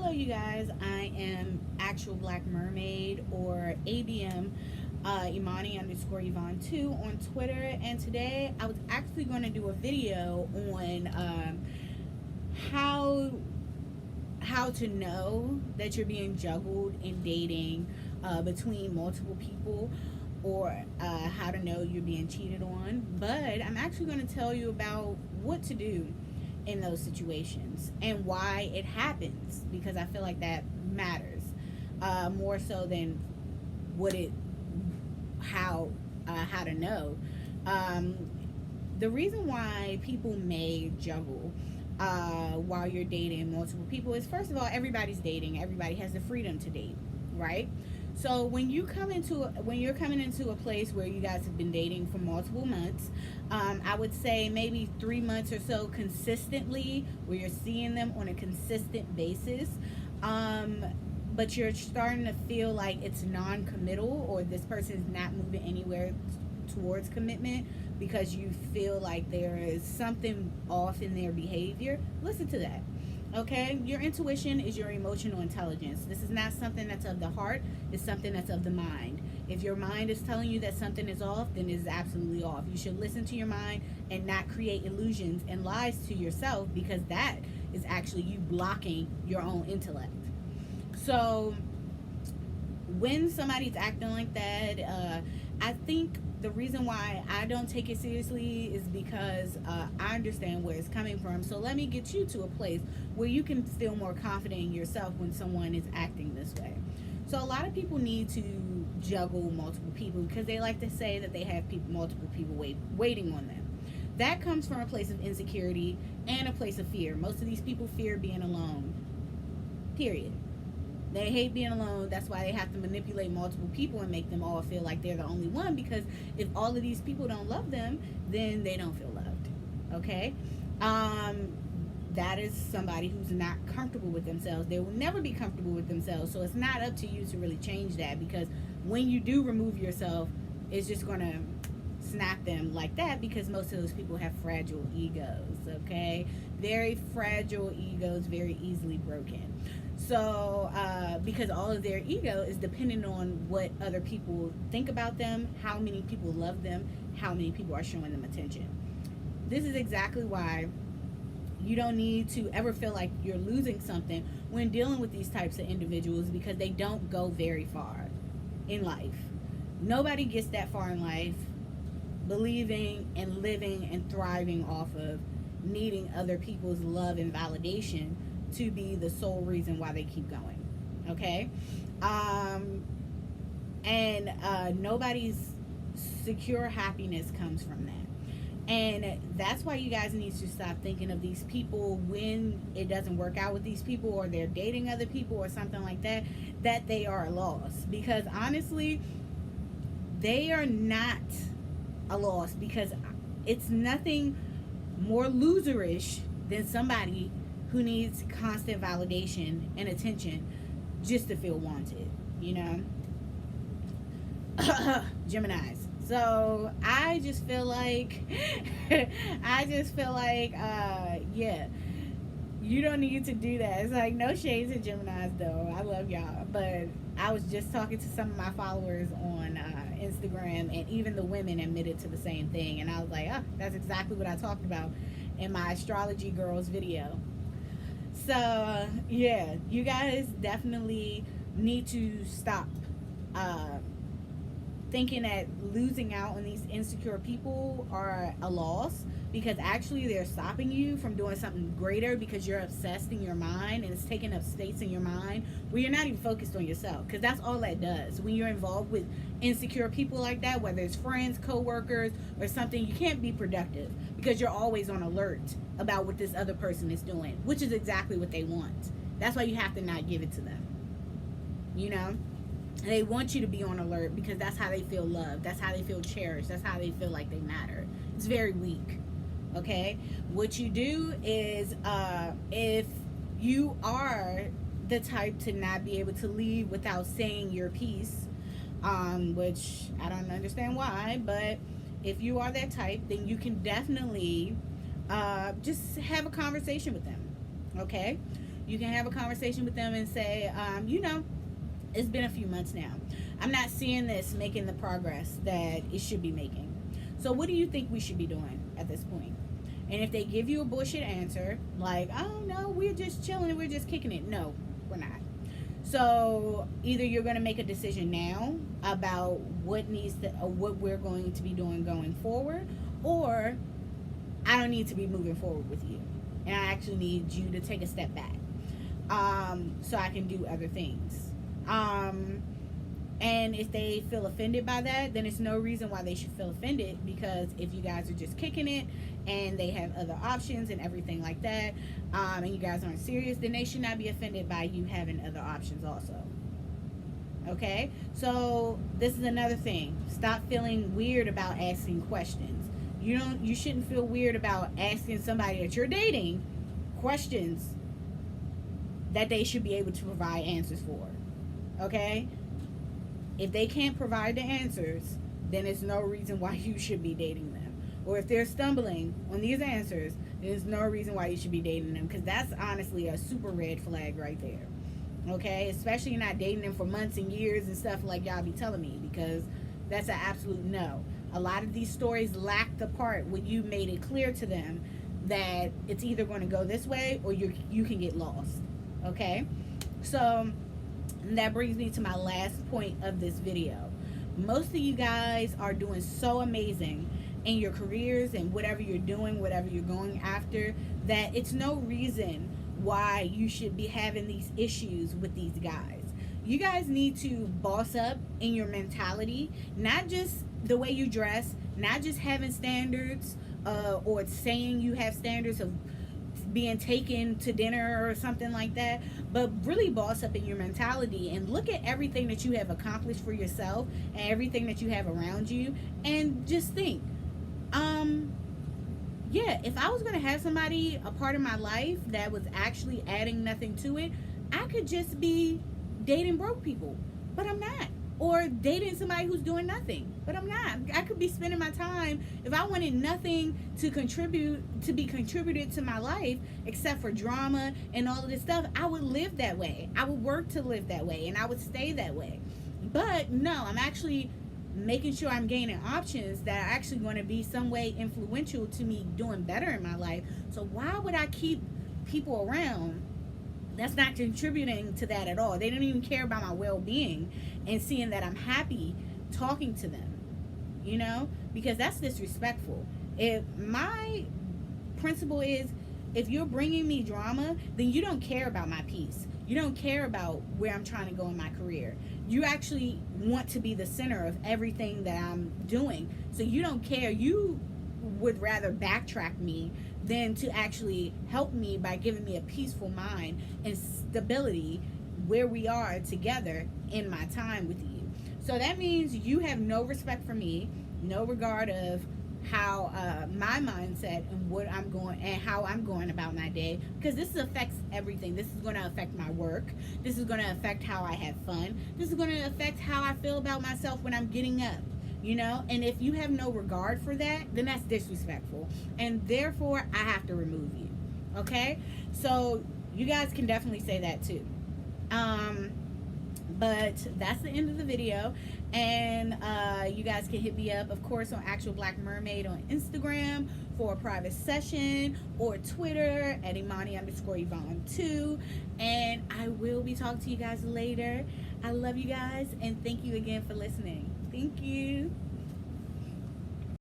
Hello, you guys. I am Actual Black Mermaid or ABM Imani underscore Yvonne 2 on Twitter. And today I was actually going to do a video on how how to know that you're being juggled in dating between multiple people, or how to know you're being cheated on. But I'm actually going to tell you about what to do in those situations and why it happens, because I feel like that matters more so than what it how to know. Um, the reason why people may juggle while you're dating multiple people is, first of all, everybody's dating. Everybody has the freedom to date, right? So when you're coming into a place where you guys have been dating for multiple months, I would say maybe 3 months or so consistently, where you're seeing them on a consistent basis. But you're starting to feel like it's non-committal, or this person is not moving anywhere towards commitment because you feel like there is something off in their behavior. Listen to that. Okay, your intuition is your emotional intelligence. This is not something that's of the heart, it's something that's of the mind. If your mind is telling you that something is off, then it is absolutely off. You should listen to your mind and not create illusions and lies to yourself, because that is actually you blocking your own intellect. So when somebody's acting like that, I think the reason why I don't take it seriously is because I understand where it's coming from. So let me get you to a place where you can feel more confident in yourself when someone is acting this way. So a lot of people need to juggle multiple people because they like to say that they have multiple people waiting on them. That comes from a place of insecurity and a place of fear. Most of these people fear being alone, period. They hate being alone. That's why they have to manipulate multiple people and make them all feel like they're the only one, because if all of these people don't love them, then they don't feel loved. Okay? That is somebody who's not comfortable with themselves. They will never be comfortable with themselves. So it's not up to you to really change that, because when you do remove yourself, it's just going to snap them like that, because most of those people have fragile egos. Okay? Very fragile egos, very easily broken. So, because all of their ego is dependent on what other people think about them, how many people love them, how many people are showing them attention. This is exactly why you don't need to ever feel like you're losing something when dealing with these types of individuals, because they don't go very far in life. Nobody gets that far in life believing and living and thriving off of needing other people's love and validation to be the sole reason why they keep going. Okay? Nobody's secure happiness comes from that. And that's why you guys need to stop thinking of these people when it doesn't work out with these people, or they're dating other people or something like that, that they are a loss. Because honestly, they are not a loss, because it's nothing more loserish than somebody who needs constant validation and attention just to feel wanted, you know? Geminis. So I just feel like, yeah, you don't need to do that. It's like, no shade to Geminis though. I love y'all. But I was just talking to some of my followers on Instagram, and even the women admitted to the same thing. And I was like, that's exactly what I talked about in my Astrology Girls video. So, yeah, you guys definitely need to stop thinking that losing out on these insecure people are a loss, because actually they're stopping you from doing something greater, because you're obsessed in your mind, and it's taking up space in your mind where you're not even focused on yourself, because that's all that does. When you're involved with insecure people like that, whether it's friends, co-workers, or something, you can't be productive, because you're always on alert about what this other person is doing, which is exactly what they want. That's why you have to not give it to them, you know? They want you to be on alert, because that's how they feel loved, that's how they feel cherished, that's how they feel like they matter. It's very weak. Okay, what you do is, if you are the type to not be able to leave without saying your piece, which I don't understand why, but if you are that type, then you can definitely just have a conversation with them. Okay, You can have a conversation with them and say, it's been a few months now. I'm not seeing this making the progress that it should be making. So what do you think we should be doing at this point? And if they give you a bullshit answer, like, oh no, we're just chilling, we're just kicking it. No, we're not. So either you're going to make a decision now about what we're going to be doing going forward, or I don't need to be moving forward with you, and I actually need you to take a step back, so I can do other things. And if they feel offended by that, then it's no reason why they should feel offended, because if you guys are just kicking it and they have other options and everything like that, and you guys aren't serious, then they should not be offended by you having other options also. Okay? So this is another thing. Stop feeling weird about asking questions. You shouldn't feel weird about asking somebody that you're dating questions that they should be able to provide answers for. Okay? If they can't provide the answers, then there's no reason why you should be dating them. Or if they're stumbling on these answers, there's no reason why you should be dating them, because that's honestly a super red flag right there. Okay? Especially not dating them for months and years and stuff like y'all be telling me, because that's an absolute no. A lot of these stories lack the part when you made it clear to them that it's either going to go this way or you can get lost. Okay? So that brings me to my last point of this video. Most of you guys are doing so amazing in your careers and whatever you're doing, whatever you're going after, that it's no reason why you should be having these issues with these guys. You guys need to boss up in your mentality, not just the way you dress, not just having standards, or saying you have standards of being taken to dinner or something like that, but really boss up in your mentality and look at everything that you have accomplished for yourself and everything that you have around you, and just think, if I was going to have somebody a part of my life that was actually adding nothing to it, I could just be dating broke people, but I'm not. Or dating somebody who's doing nothing, but I'm not. I could be spending my time, if I wanted nothing to be contributed to my life except for drama and all of this stuff, I would live that way. I would work to live that way, and I would stay that way. But no, I'm actually making sure I'm gaining options that are actually going to be some way influential to me doing better in my life. So why would I keep people around that's not contributing to that at all? They don't even care about my well-being and seeing that I'm happy talking to them, because that's disrespectful. If my principle is, if you're bringing me drama, then you don't care about my peace. You don't care about where I'm trying to go in my career. You actually want to be the center of everything that I'm doing. So you don't care. You would rather backtrack me than to actually help me by giving me a peaceful mind and stability where we are together in my time with you. So that means you have no respect for me, no regard of how my mindset and what I'm going and how I'm going about my day, because this affects everything. This is going to affect my work. This is going to affect how I have fun. This is going to affect how I feel about myself when I'm getting up. And if you have no regard for that, then that's disrespectful, and therefore I have to remove you. Okay? So you guys can definitely say that too. But that's the end of the video, and you guys can hit me up, of course, on Actual Black Mermaid on Instagram for a private session, or Twitter at Imani_Yvonne2, and I will be talking to you guys later. I love you guys, and thank you again for listening. Thank you.